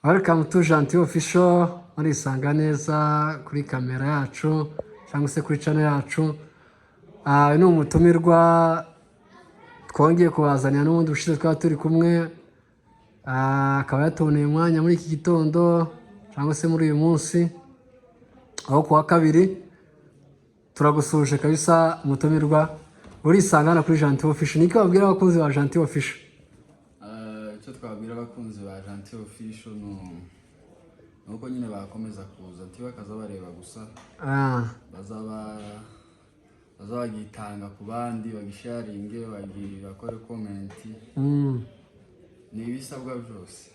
Welcome to Gentil Official, murisanga neza kuri kamera yacu cyangwa se kuri channel yacu. Ni umutumirwa twongeye kubazanira n'ubundi bushize twaba turi kumwe, akaba yatoneye umwanya muri iki gitondo cyangwa se muri uyu munsi aho kuwa kabiri. Turagusuje kabisa umutumirwa, urisanga hano kuri Gentil Official. Niko babwira abakunzi ba Gentil Official? Icyo twabwira abakunzi ba Gentil Official nuko nyine bakomeza kuza ntibakaza bareba gusa, bazagitanga ku bandi, bagisharinge, bakore comment, ni ibisabwa byose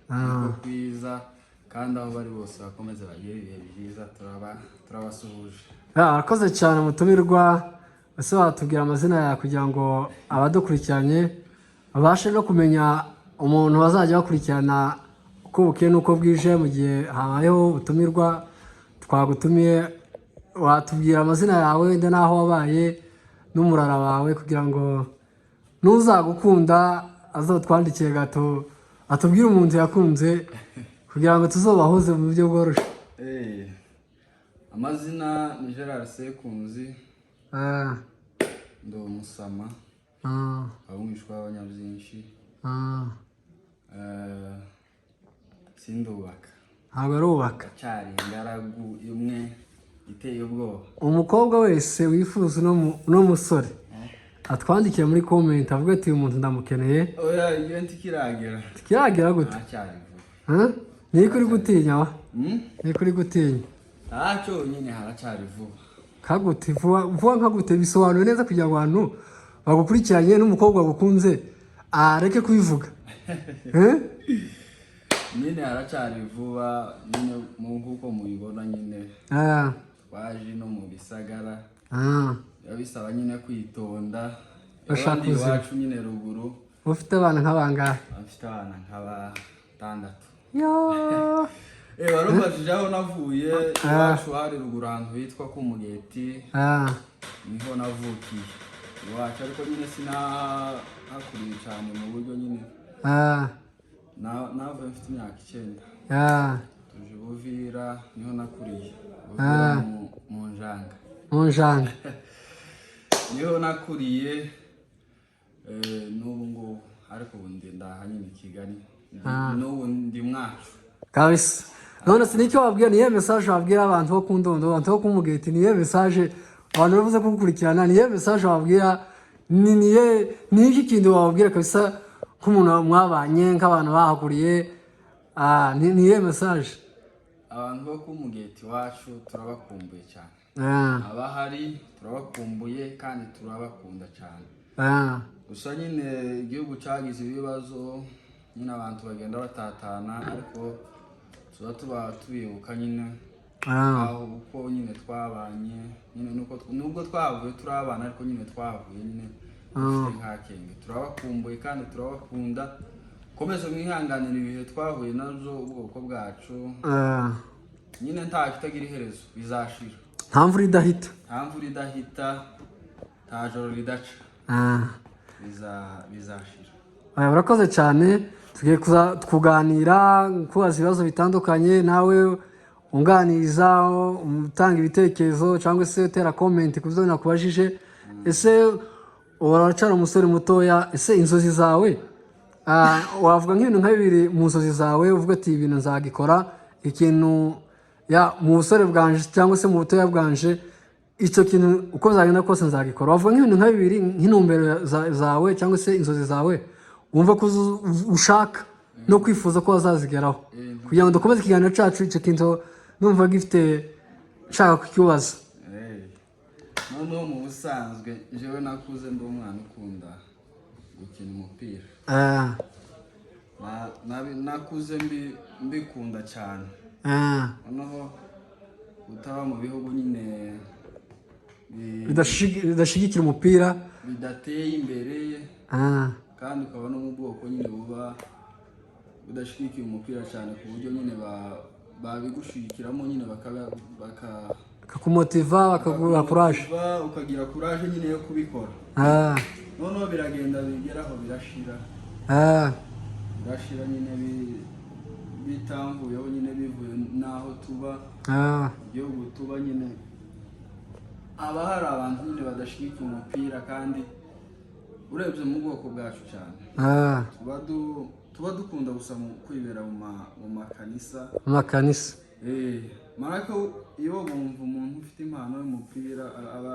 niko kwiza, kandi aho bari bose bakomeze bagire ibihe byiza. Turabasuhuje. Arakoze cyane umutumirwa. Ese watubwira amazina yawe kugira ngo abadukurikiranye babashe no kumenya umuntu bazajya bakurikirana uko bukeye n'uko bwije mu gihe habayeho ubutumirwa twagutumiye? Watubwira amazina yawe wenda n'aho wabaye n'umurara wawe kugira ngo n'uzagukunda azatwandikiye gato atubwire umuntu yakunze kugira ngo tuzobahuze mu buryo bworoshye. Amazina ni Gerard Sekunzi, ndi umusama, abumwishwa w'abanyabyinshi, sindubaka, ntabwo arubaka, cyari ingaragu imwe iteye ubwoba. umukobwa wese wifuza no musore atwandikiye muri comment avuga ati uyu muntu ndamukeneye. Oya, iyo ntikiragera. Tikiragera gute? Cyari vuba. Ni kuri gutinya wa? Ni kuri gutinya. Ntacyo nyine haracyari vuba. Kaguti vuba nkagute bisobanuye neza kugira ngo abantu bagukurikiranye n'umukobwa wagukunze areke kubivuga. Nyine haracyari vuba, nyine nk'uko mubibona nyine twaje no mu bisagara, bisaba nyine kwitonda. Abandi iwacu nyine ruguru. Ufite abana nk'abangahe? Afite abana nk'abatandatu. Yo warubajije aho navuye. Iwacu hari ruguru ahantu hitwa ku Mugeti, niho navukiye iwacu, ariko nyine sinahakuriye cyane mu buryo nyine navuye mfite imyaka 9. Tuje Buvira, niho nakuriye. Buvira mu Njanga. Mu Njanga niho nakuriye n'ubu ngubu, ariko ubu ndaha nyine i Kigali, n'ubu ndi mwacu kabisa. None se nicyo wabwira, niye message wabwira abantu bo ku Ndondo, abantu bo ku Mugeti, niye message abantu bavuze kugukurikirana, niye message wabwira, ni iki kintu wabwira kabisa nk'umuntu mwabanye nk'abantu bahaguriye, niye message? Abantu bo ku Mugeti wacu turabakumbuye cyane, abahari turabakumbuye kandi turabakunda cyane. Gusa nyine igihugu cyagize ibibazo, nyine abantu bagenda batatana, ariko tuba tubibuka nyine aho uko nyine twabanye, nyine nubwo twavuye turi abana, ariko nyine twavuye nyine dufite nk'akenge. Turabakumbuye kandi turabakunda. Komeza mwihanganira ibihe twahuye nazo, ubwoko bwacu nyine nta kitagira iherezo, bizashira. Nta mvura idahita, nta mvura idahita, nta joro ridaca, bizashira. Urakoze cyane. Tugiye kuganira, kubaza ibibazo bitandukanye, nawe unganiriza, utanga ibitekerezo cyangwa se utera comment ku byo nakubajije. Ese uracyari umusore mutoya, ese inzozi zawe wavuga nk'ibintu nka bibiri mu nzozi zawe uvuga ati ibintu nzagikora, ikintu mu busore bwanje cyangwa se mu butoya bwanje, icyo kintu uko bizagenda kose nzagikora? Wavuga nk'ibintu nka bibiri nk'intumbero zawe cyangwa se inzozi zawe wumva ko ushaka no kwifuza ko wazazigeraho, kugira ngo dukomeze ikiganiro cyacu. Icyo kintu numva gifite nshaka kukibaza. Noneho mu busanzwe jewe nakuze ndi umwana ukunda gukina umupira, nakuze mbikunda cyane. Noneho utaba mu bihugu nyine bidashigikira umupira, bidateye imbere, kandi ukaba no mu bwoko nyine buba budashigikiye umupira cyane, ku buryo nyine babigushigikiramo nyine bakakumotiva, bakaguha courage, ukagira courage nyine yo kubikora. Noneho biragenda bigeraho birashira, nyine bitamvuyeho nyine bivuye n'aho tuba igihugu tuba nyine haba hari abantu nyine badashyigikiye umupira kandi urebye mu bwoko bwacu cyane tuba dukunda gusa kwibera mu makanisa maraka iyo bumva umuntu ufite impano y'umupira aba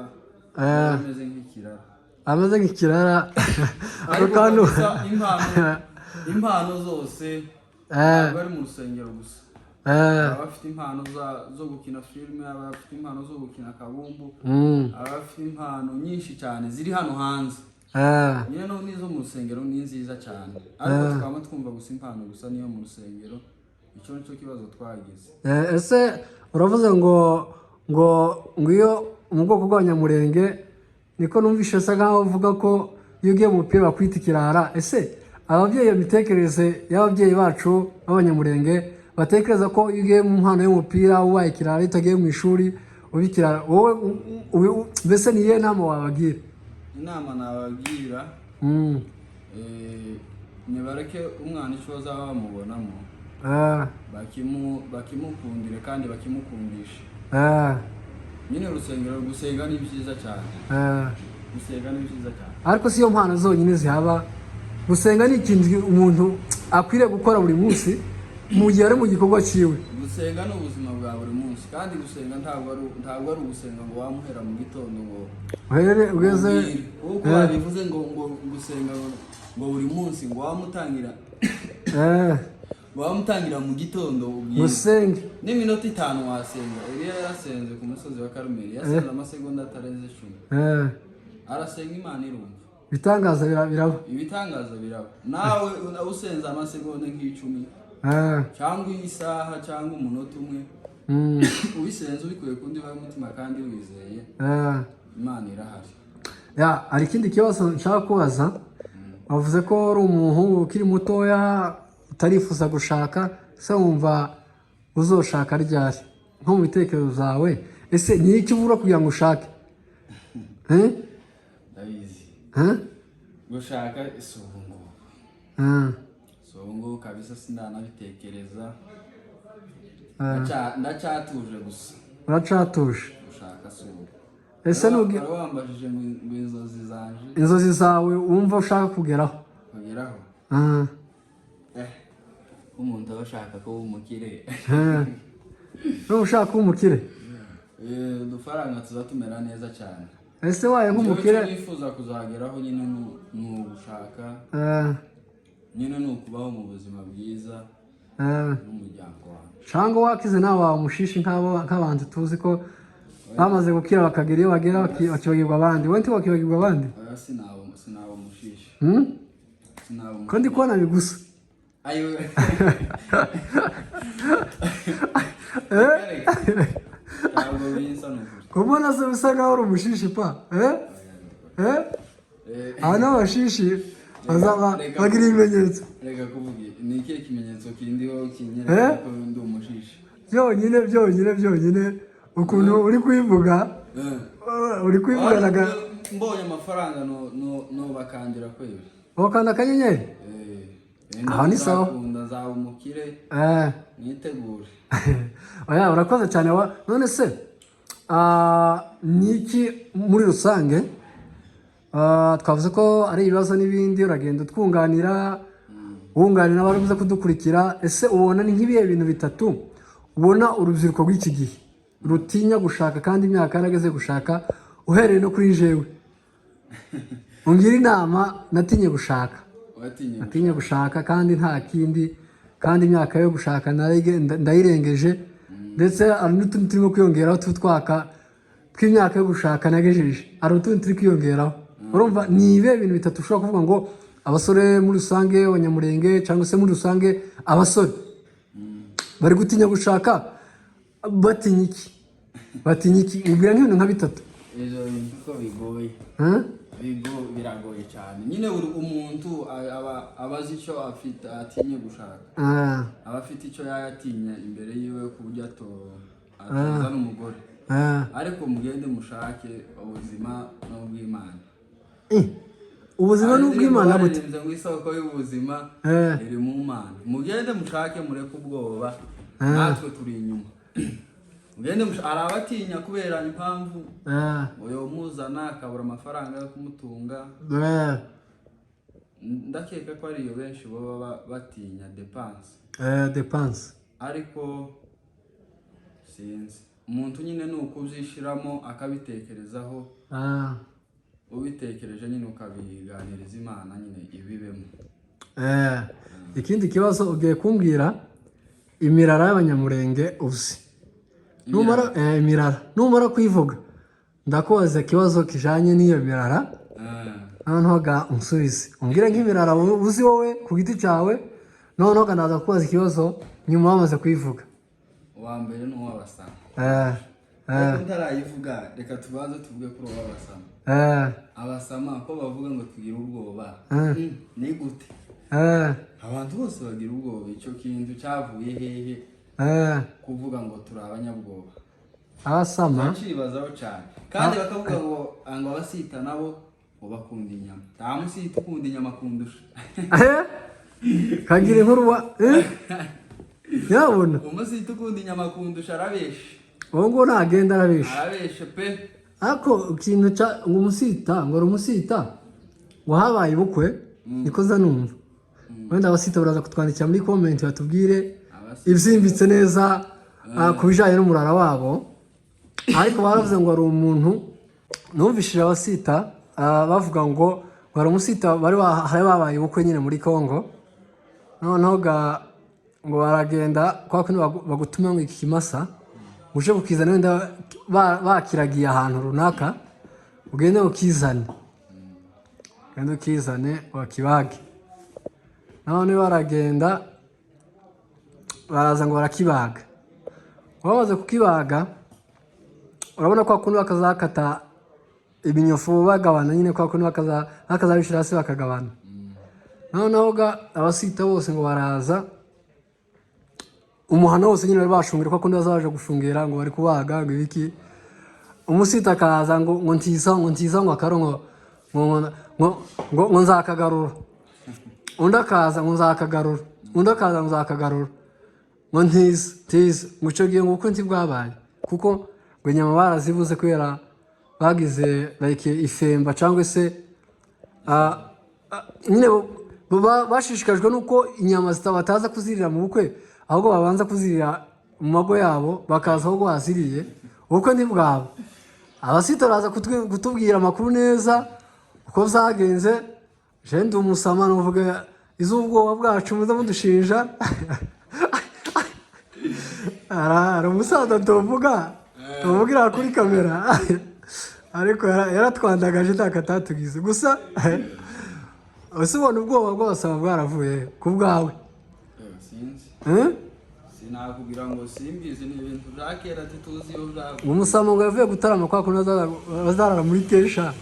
ameze nk'ikirara ariko impano zose ntabwo ari mu rusengero gusa abafite impano zo gukina filime, abafite impano zo gukina kabumbu, abafite impano nyinshi cyane ziri hano hanze nyine n'izo mu rusengero ni nziza cyane ariko twaba twumva gusa impano gusa niyo mu rusengero. Icyo nicyo kibazo twagize. Ese uravuze ngo iyo mu bwoko bw'abanyamurenge niko numvise asa nkaho uvuga ko iyo ugiye mu mupira bakwita ikirara. Ese ababyeyi, iyo mitekerereze y'ababyeyi bacu b'abanyamurenge batekereza ko iyo ugiye mu mpano y'umupira ubaye ikirara, utagiye mu ishuri uba ikirara, wowe mbese ni iyihe nama wabagira? Inama nababwira nibareke umwana icyo bazaba bamubonamo bakimukundire kandi bakimukundisha. Nyine urusengero gusenga ni byiza cyane, ariko si yo mpano zonyine zihaba. Gusenga ni ikintu umuntu akwiriye gukora buri munsi mu gihe ari mu gikorwa cyiwe. Gusenga ni ubuzima bwa buri munsi, kandi gusenga ntabwo ari ugusenga ngo wamuhera mu gitondo ngo ugeze uko babivuze ngo gusenga ngo buri munsi ngo wamutangira mu gitondo gusenge n'iminota 5 wasenga. Eliya yarasenze ku musozi wa Karumeli, yasenze amasegonda atarenze 10. Arasenga Imana irumva. Ibitangaza biraba. Nawe usenze amasegonda nk'icumi cyangwa isaha cyangwa umunota umwe, ubisenze ubikuye ku ndiba y'umutima kandi wizeye, Imana irahari. Hari ikindi kibazo nshaka kubaza. Wavuze ko ari umuhungu ukiri mutoya utarifuza gushaka, se wumva uzoshaka ryari nko mu bitekerezo zawe? Ese ni iki ubura kugira ngo ushake? Ndabizi gushaka isubungu kabisa, sindanabitekereza. Ndacyatuje gusa. Uracatuje gushaka subungu. Ese wambajije ngo inzozi zanje, inzozi zawe wumva ushaka kugeraho? Umuntu aba ashaka ko umukire. Ushaka kuba umukire? Udufaranga tuzatumera neza cyane. Ese waye nk'umukire nifuza kuzageraho nyine ni ugushaka, nyine ni ukubaho mu buzima bwiza n'umuryango wawe. Cyangwa wakize nawe waba umushishi nk'abantu tuzi ko bamaze gukira bakagera iyo bagera bakibagirwa abandi. Wowe ntiwakibagirwa abandi? Sinaba umushishi. Ko ndi kubona bigusa. Kubona se bisa nkaho uri umushishi pa? Aba ni abashishi bagira ibimenyetso. Reka kuvuga, ni ikihe kimenyetso kindiho kinyereka ko ndi umushishi? Byonyine ukuntu uri kubivuga, mbonye amafaranga no bakandira kweli. Wakanda akanyenyeri? Aha ni sawa. Nzaba umukire, nitegure. Urakoze cyane. None se niki muri rusange, twavuze ko ari ibibazo n'ibindi, uragenda twunganira wunganira abari buze kudukurikira. Ese ubona ni nk'ibihe bintu bitatu ubona urubyiruko rw'iki gihe rutinya gushaka kandi imyaka yarageze gushaka, uhereye no kuri jewe? Ungira inama. Natinye gushaka kandi nta kindi, kandi imyaka yo gushaka ndayirengeje, ndetse hari n'utundi turimo kwiyongeraho twaka tw'imyaka yo gushaka nagejeje, hari utundi turi kwiyongeraho. Urumva ni ibihe bintu bitatu ushobora kuvuga ngo abasore muri rusange, abanyamurenge cyangwa se muri rusange abasore bari gutinya gushaka? Batinya iki? Ubwira nk'ibintu nka bitatu. Ibyo bintu ko bigoye. Biragoye cyane. Nyine umuntu aba azi icyo afite atinye gushaka, aba afite icyo yatinya imbere yiwe ku buryo atoza n'umugore. Ariko mugende mushake ubuzima n'ubw'Imana. ubuzima n'ubw'Imana gute ngo isoko y'ubuzima iri mu Mana mugende mushake mureke ubwoba natwe turi inyuma mugende arabatinya kubera impamvu uyo muzana akabura amafaranga yo kumutunga ndakeka ko ariyo benshi baba batinya depense ariko sinzi umuntu nyine nuko uzishiramo akabitekerezaho ubitekereje nyine ukabiganiriza Imana nyine ibibemo ikindi kibazo ugiye kumbwira imirara y'Abanyamurenge uzi numara kwivuga ndakubaza ikibazo kijanye n'iyo mirara noneho ga unsubize umbwire nk'imirara uzi wowe ku giti cyawe noneho ga ndaza kubaza ikibazo nyuma wamaze kwivuga uwa mbere ni uw'Abasama utarayivuga reka tubanze tuvuge kuri uw'Abasama Abasama ko bavuga ngo tugira ubwoba ni gute abantu bose bagira ubwoba icyo kintu cyavuye hehe kuvuga ngo turi abanyabwoba Abasama bacibazaho cyane kandi bakavuga ngo abasita nabo bakunda inyama nta musita ukunda inyama kundusha kagira inkuru yabona umusita ukunda inyama kundusha arabeshe ngo nagenda arabeshe pe ako ikintu ngo umusita ngo habaye ubukwe niko za numva wenda abasita baraza kutwandikira muri comment batubwire ibyimbitse neza ku bijanye n'umurara wabo ariko baravuze ngo ari umuntu numvishije abasita bavuga ngo bari umusita bari babaye ubukwe nyine muri Kongo noneho ngo baragenda kwa kundi bagutuma ngo iki kimasa uje kukizana wenda bakiragiye ahantu runaka ugende ukizane wakibage none baragenda baraza ngo barakibaga bamaze kukibaga urabona ko kundi bakazakata ibinyofu bagabana nyine kwa kundi bakazabishira hasi bakagabana noneho abasita bose ngo baraza umuhano wose nyine bari bashungira kwa kundi bazaje gushungera ngo bari kubaga ngo ibiki umusita akaza ngo ntiza ngo akarongo ngo nzakagarura undi akaza ngo nzakagarura undi akaza ngo nzakagarura ngo ntiza ngo icyo gihe ngo uko bwabaye kuko ngo inyama barazibuze kubera bagize like ifemba cyangwa se nyine bashishikajwe nuko inyama bataza kuzirira mu bukwe ahubwo babanza kuzirira mu mago yabo bakaza aho baziriye ubukwe ntibwabo abasita baraza kutubwira amakuru neza uko byagenze jenda umusama nuvuga iz'ubwoba bwacu muza mudushinja hari umusaza tuvugira kuri kamera ariko yaratwandagaje ntakatatugize gusa ubona ubwoba bw'Abasama bwaravuye ku bwawe sinakubwira ngo simbizi ni ibintu bya kera tuzi iyo byavuye umusama ngo yavuye gutarama kwa kundi bazarara muri Kesha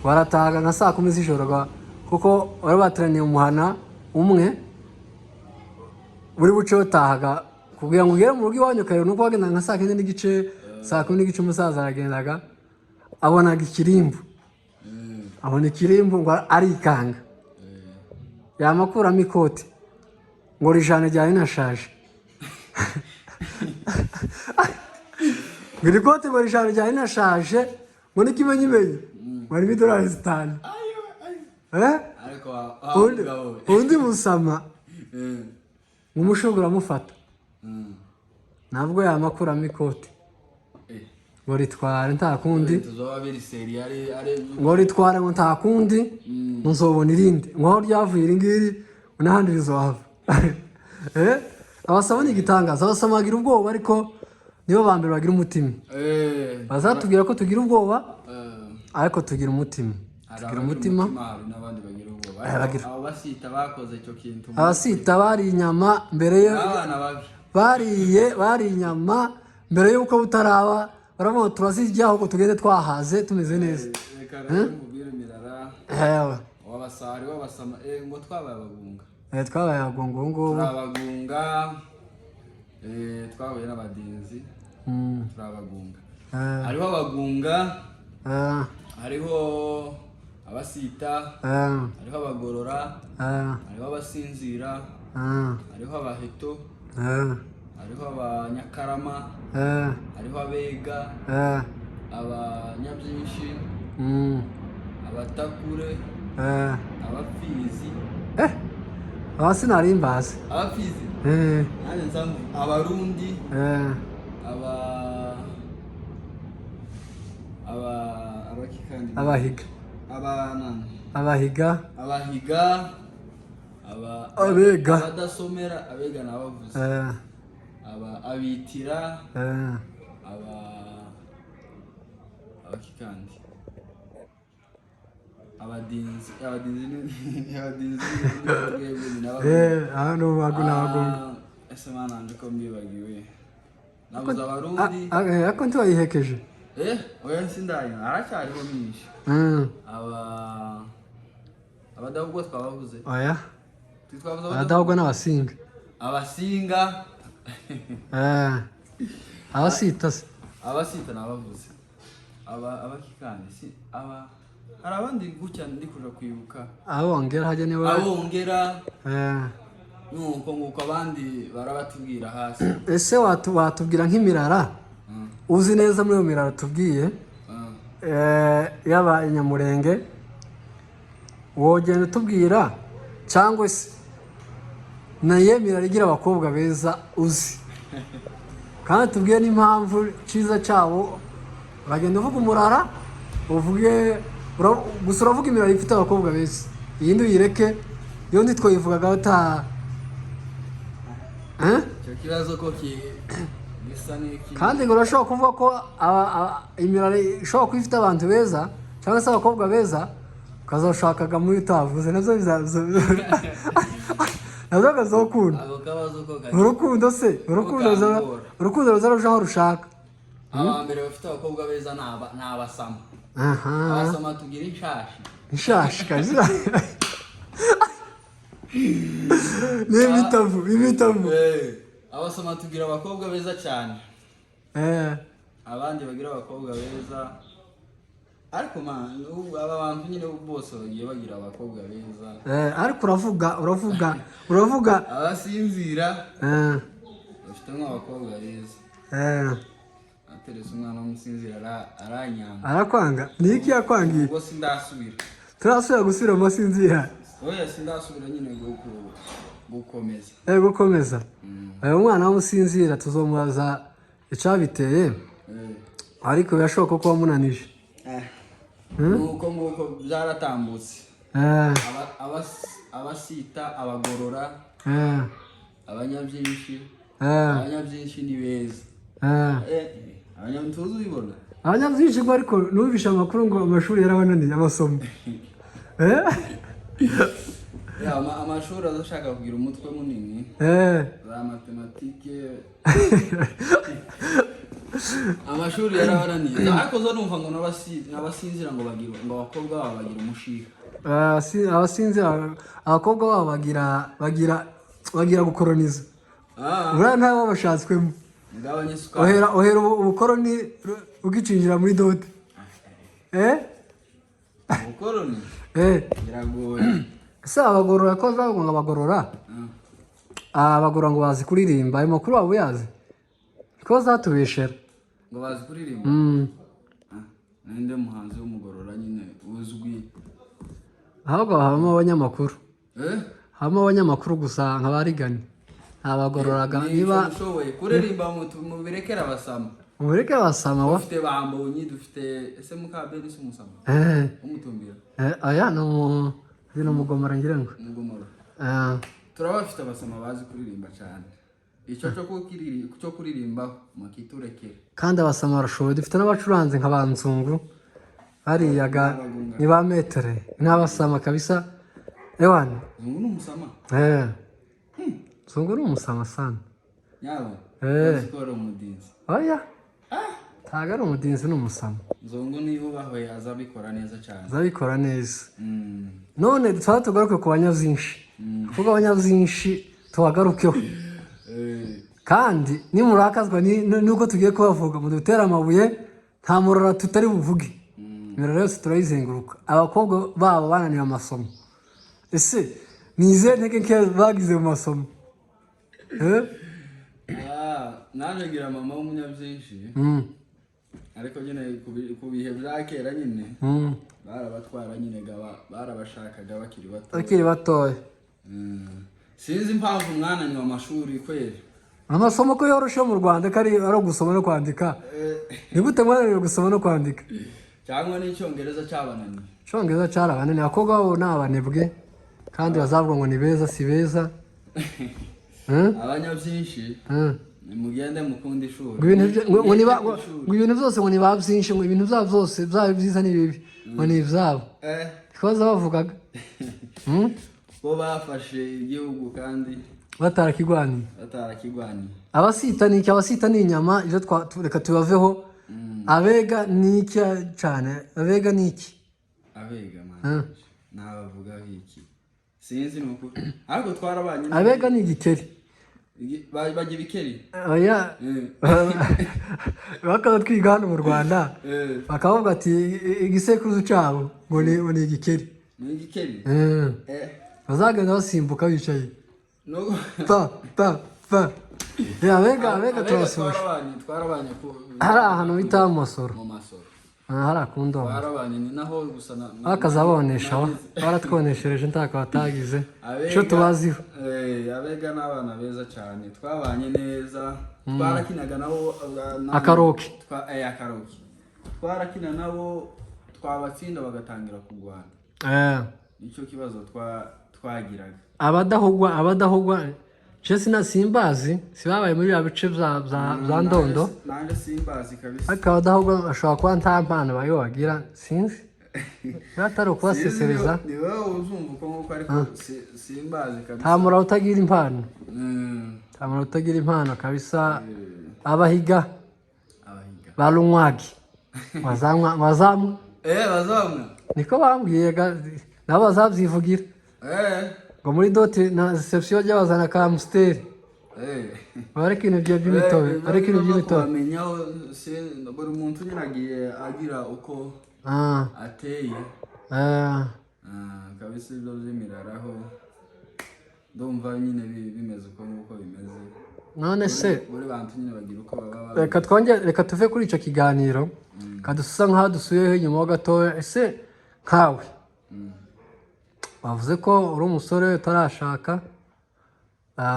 barataga nka 10:00 z'ijoro kuko bari bateraniye umuhana umwe buri buce batahaga kugira ngo ugere mu rugo iwanyu kare nuko wagenda nka 9:30 umusaza aragendaga abonaga ikirimbu ngo arikanga yamakuramo ikoti ngo rijana ryari nashaje ngo ikote ngo rijana ryari nashaje ngo n'ikimenyimenyi bari $5 undi musama umushogora amufata ntabwo yamakuramo ikoti ngo ritware nta kundi ngo ritware ngo nta kundi nzobona irindi ngo aho ryavuye iri ngiri n'ahandi rizohava Abasama ni igitangaza Abasama bagira ubwoba ariko nibo ba mbere bagira umutima bazatubwira ko tugira ubwoba ariko tugira umutima n'abandi bagira ubwoba abasita bakoze icyo kintu abasita bari inyama mbere yo bari inyama mbere y'uko butaraba baravuga turazirya ahubwo tugende twahaze tumeze neza reka nkubwire imirara w'Abasama ngo twabaye abagunga twabaye abagunga ubu ngubu turabagunga twahuye n'abadinzi turabagunga hariho abagunga hariho abasita, hariho abagorora, hariho abasinzira, hariho abaheto, hariho abanyakarama, hariho abega, abanyabyinshi, abatakure, abapfizi. Abasi narimbazi. Abapfizi. Nanjye nsanzwe abarundi, abakikandi. Abahiga. Abahiga. Abega. Abadasomera, abega nabavuze. Abitira. Abakikandi. Abadinzi hano baguna ese mana nje ko mbibagiwe nabuza abarundi ako ntiwayihekeje oya sindaye aracyariho myinshi abadahubwo twabavuze oya abadahubwo n'abasinga abasita nabavuze abakikandi si hari abandi gutya ndi kuja kwibuka abongera hajya niwe nuko abandi barabatubwira hasi. Ese watubwira nk'imirara uzi neza muri iyo mirara tubwiye yaba Inyamurenge wogenda utubwira cyangwa se naye mirara igira abakobwa beza uzi kandi tubwiye n'impamvu cyiza cyabo uragenda uvuga umurara uvuge gusa uravuga imirara ifite abakobwa beza iyindi uyireke iyo ndi twayivugaga icyo kibazo ko gisa n'iki kandi ngo urashobora kuvuga ko imirara ishobora kuba ifite abantu beza cyangwa se abakobwa beza ukazashakaga muri utavuze nabyo ukazokunda urukundo se urukundo ruzaruja aho rushaka. Abambere bafite abakobwa beza ni abasama. Abasama tugira inshashi kazi n'imitavu abasama tugira abakobwa beza cyane abandi bagira abakobwa beza ariko aba bantu nyine bose bagiye bagira abakobwa beza ariko uravuga abasinzira bafite nk'abakobwa beza ateretse umwana w'umusinzira aranyanga arakwanga ni iki yakwangiye ubwo sindasubira turasubira gusubira mu masinzira oya sindasubira nyine gukomeza uyu mwana w'umusinzira tuzomubaza icyabiteye ariko birashoboka ko wamunanije nuko byaratambutse abasita abagorora abanyabyinshi ni beza abanyamutuzo ubibona abanyabyinshi ngo ariko nubisha amakuru ngo amashuri yarabananiye amasomo amashuri azashaka kugira umutwe munini za matematike amashuri yarabananiye ariko zo numva ngo n'abasinzira ngo abakobwa babo bagira umushiha abasinzira abakobwa babo bagira gukoroniza buriya ntabo bashatswemo ohera ubukoroni ugicinjira muri dote ubukoroni biragoye ese abagorora ko zavuga ngo abagorora ngo bazi kuririmba ayo makuru waba uyazi ko zatubeshera ngo bazi kuririmba ninde muhanzi w'umugorora nyine uzwi ahubwo habamo habamo abanyamakuru gusa nka barigani abagororaga niba ushoboye kuririmba mu birekera abasama bafite bambonyi dufite ese mukabeni se umusama umutumbira aya no mugomora ngira ngo turabafite abasama bazi kuririmba cyane icyo cyo kuririmba makiturekere kandi abasama barashoboye dufite n'abacuranzi nka banzungu bariyaga ni ba metere n'abasama kabisa ewana zungu ni umusama zungu ni umusama sana yaba sikoro umudinzi oya ntago ari umudinzi ni umusama zungu niba ubahwe azabikora neza cyane azabikora neza none twaba tugaruke ku banyabyinshi kuko abanyabyinshi tubagarukeho kandi nimurakazwa nuko tugiye kubavuga mu dutera amabuye nta murora tutari buvuge imibare yose turayizenguruka abakobwa babo bananiwe amasomo ese ni izihe ntege nke bagize mu masomo nanjye ngira mama w'umunyabyinshi ariko nyine ku bihe bya kera nyine barabatwara nyine barabashakaga bakiri batoya sinzi impamvu mwananiwe amashuri kweri amasomo ko yoroshe mu Rwanda ko ari gusoma no kwandika ni gute mwananiwe gusoma no kwandika cyangwa n'icyongereza cyabananiye icyongereza cyarabananiye abakobwa bo ni abanebwe kandi bazavuga ngo ni beza si beza abanyabyinshi mugende mukunda ishuri ngo ibintu byose ngo ni ba byinshi ngo ibintu byabo byose byaba byiza n'ibibi ngo ni ibyabo ikibazo bavugaga ko bafashe igihugu kandi batarakigwaniye abasita ni iki abasita ni inyama ibyo reka tubaveho abega ni iki cyane abega ni iki abega nabavugaho iki sinzi nuko ariko twarabanye abega ni igikeri bajya ibikeri oya bakaza twiga hano mu Rwanda bakavuga ati igisekuruza cyabo ngo ni igikeri bazagenda basimbuka bicaye abega turabasuje hari ahantu bita mu masoro hari akundi bakazabonesha baratwoneshereje ntako batagize icyo tubaziho abega ni abana beza cyane twabanye neza twarakinaga nabo akaroke twarakina nabo twabatsinda bagatangira kurwana nicyo kibazo twagiraga abadahugwa je simbazi sibabaye muri ya bice bya ndondo nanjye simbazi kabisa ariko abadahugwa ashobora kuba nta mpano bayo bagira sinzi batari ukubasesereza ni wowe uzumva uko nguko ariko simbazi kabisa nta mura utagira impano kabisa abahiga barunywagi bazamwa niko bambwiye nabo bazabyivugira ngo muri doti na reception bajya bazana ka Amstel bareka ibintu by'imitobe bamenyaho buri muntu nyine agiye agira uko ateye kabisa ibyo by'imiraraho ndumva nyine bimeze uko nguko bimeze none se buri bantu nyine bagira uko baba reka tuve kuri icyo kiganiro kadususa nk'aho dusuyeho inyuma ho gatoya ese nkawe bavuze ko uri umusore utarashaka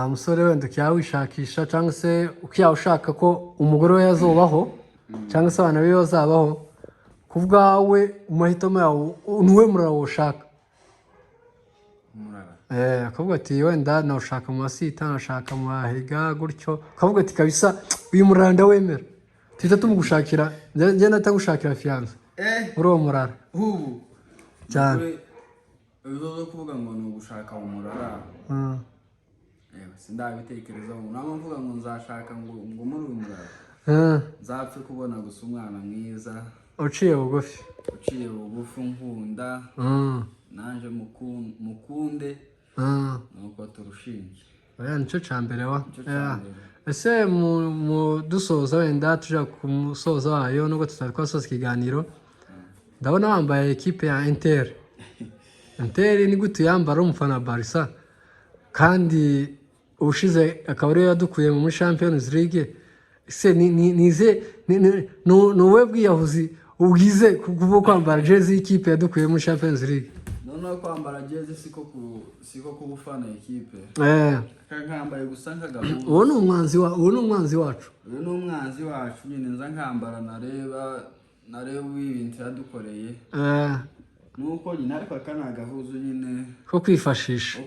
umusore wenda ukiyawishakisha cyangwa se ukiyawushaka ko umugore we yazubaho cyangwa se abana be bazabaho ku bwawe mu mahitamo yawe niwe murara woshaka akavuga ati wenda nawushaka mu masita nawushaka mu mahiga gutyo akavuga ati kabisa uyu murara ndawemera tuhita tumugushakira ngenda atagushakira fiyanse muri uwo murara cyane ibibazo byo kuvuga ngo ni ugushaka umurara sindabitekerezaho ntabwo mvuga ngo nzashaka ngo muri uyu murara nzapfe kubona gusa umwana mwiza uciye bugufi nkunda nanjye mukunde nuko turushinge nicyo cya mbere ese mu dusoza wenda tujya ku musozo wayo nubwo tutari twasoza ikiganiro ndabona wambaye ekipe ya Inter ni gute yambara umufana wa Barca kandi ubushize akaba ariyo yadukuye muri Champions League ese ni uwe bwiyahuzi ubwize kuba kwambara jezi y'ikipe yadukuye muri Champions League noneho kwambara jezi siko kuba ufana ikipe nkambaye gusa nk'agahuza uwo ni umwanzi wacu uyu ni umwanzi wacu nyine nza nkambara nareba ibintu yadukoreye nuko nyine ariko aka ni agahuzu nyine ko kwifashisha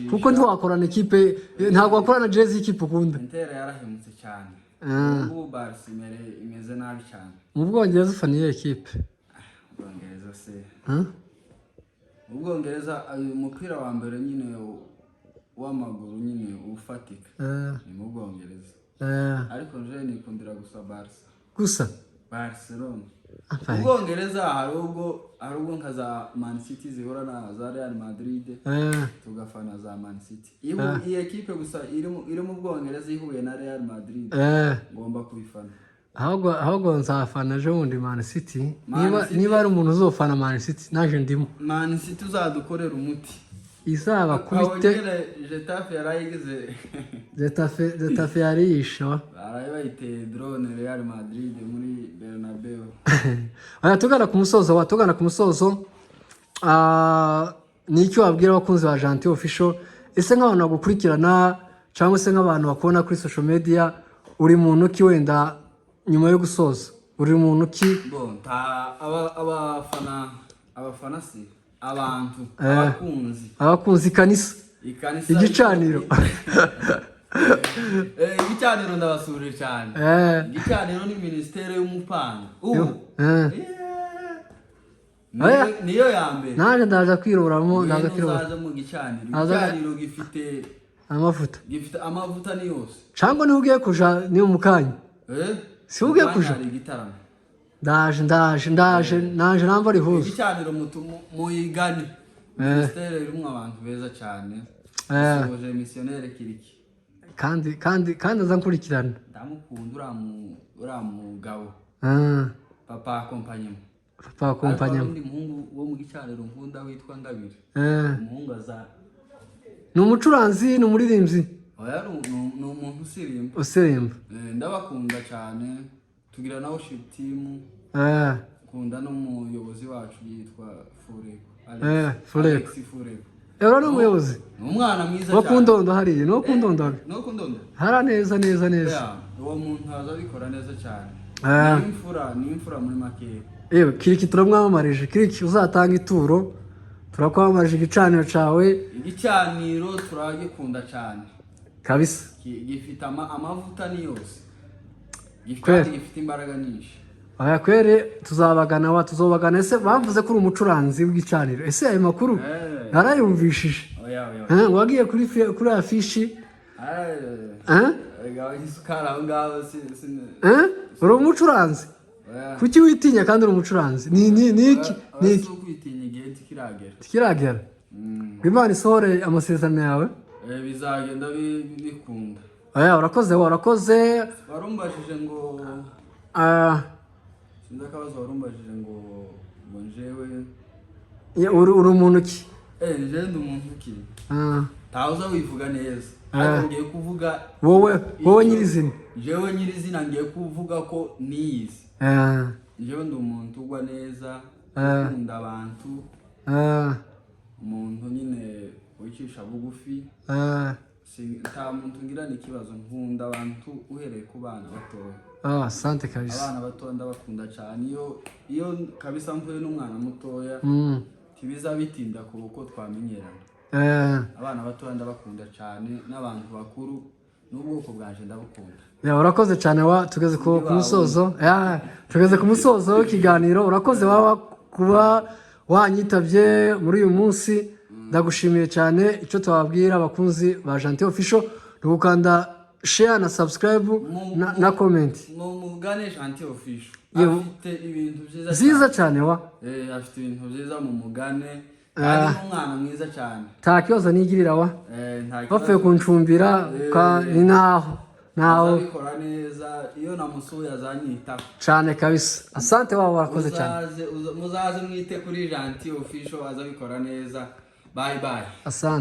kuko ntiwakorana ikipe ntabwo wakorana jezi y'ikipe ukunda Inter yarahemutse cyane ubu Barca imeze nabi cyane mu Bwongereza ufana iyo ekipe Ubwongereza se Ubwongereza umupira wa mbere nyine w'amaguru nyine ufatika ni mu Bwongereza ariko nje nikundira gusa Barca gusa Barcelona Ubwongereza hari ubwo nka za Man City zihura na za Real Madrid tugafana za Man City iyi ekipe gusa iri mu Bwongereza ihuye na Real Madrid ngomba kubifana ahubwo nzafana ejo bundi Man City niba ari umuntu uzofana Man City naje ndimo. Man City uzadukorera umuti izaba kubite Getafe yarayigize Getafe yarisha bayiteye drone Real Madrid muri Bernabeu. Aya tugana ku musozo ni icyo wabwira abakunzi ba Gentil Official ese nk'abantu bagukurikirana cyangwa se nk'abantu bakubona kuri social media uri muntu ki wenda nyuma yo gusoza uri muntu ki bon abafana si abantu abakunzi ikanisa igicaniro igicaniro ndabasubije cyane igicaniro ni ministere y'umupanga niyo ya mbere naje ndaza kwiroramo ndaza mu gicaniro gifite amavuta ni yose cyangwa ni ugiye kuja ni umukanya si ugiye kuja ndaje namba ari huzo igicaniro muyigane ministere irimo abantu beza cyane soje missionnaire kiriki kandi azankurikirana ndamukunda ura mugabo papa accompagnement undi muhungu wo mu gicaniro nkunda witwa Ngabire umuhungu ni umucuranzi ni umuririmbyi oya ni umuntu usirimba ndabakunda cyane tugira na worship team kunda n'umuyobozi wacu yitwa Alex Furego Ero ni umuyobozi umwana mwiza cyane wo kundondo hariye no kundondo hara neza uwo muntu azabikora neza cyane ni imfura muri make kiriki turamwamamarije kiriki uzatanga ituro turakwamamarije igicaniro cawe igicaniro turagikunda cyane kabisa gifite amavuta ni yose gifite imbaraga nyinshi aya kwere tuzobagana ese bavuze ko uri umucuranzi w'igicaniro ese ayo makuru narayumvishije wagiye kuri afishi uri umucuranzi kuki witinya kandi uri umucuranzi ni iki tikiragera Imana isohore amasezerano yawe bizagenda bikunda urakoze warumbajije ngo sinzi akabazo warumbajije ngo njyewe uri umuntu ki njyewe ndi umuntu ki ntawuza wivuga neza ariko ngiye kuvuga wowe nyirizina njyewe nyirizina ngiye kuvuga ko niyizi njyewe ndi umuntu ugwa neza ukunda abantu umuntu nyine wicisha bugufi nta muntu ngirana ikibazo nkunda abantu uhereye ku bana batoya asante kabisa abana batoya ndabakunda cyane iyo kabisa mvuye n'umwana mutoya tibiza bitinda kuko twamenyerana abana batoya ndabakunda cyane n'abantu bakuru n'ubwoko bwanje ndabukunda urakoze cyane tugeze ku musozo w'ikiganiro urakoze kuba wanyitabye muri uyu munsi ndagushimiye cyane icyo twababwira abakunzi ba Gentil Official ni gukanda share na subscribe na comment mugane Gentil Official afite ibintu byiza cyane afite ibintu byiza mu mugane ari umwana mwiza cyane nta kibazo nigirira bapfuye kuncumbira ni naho abikora neza iyo namusuye azanyita cyane kabisa asante warakoze cyane muzaze mwite kuri Gentil Official azabikora neza bye asante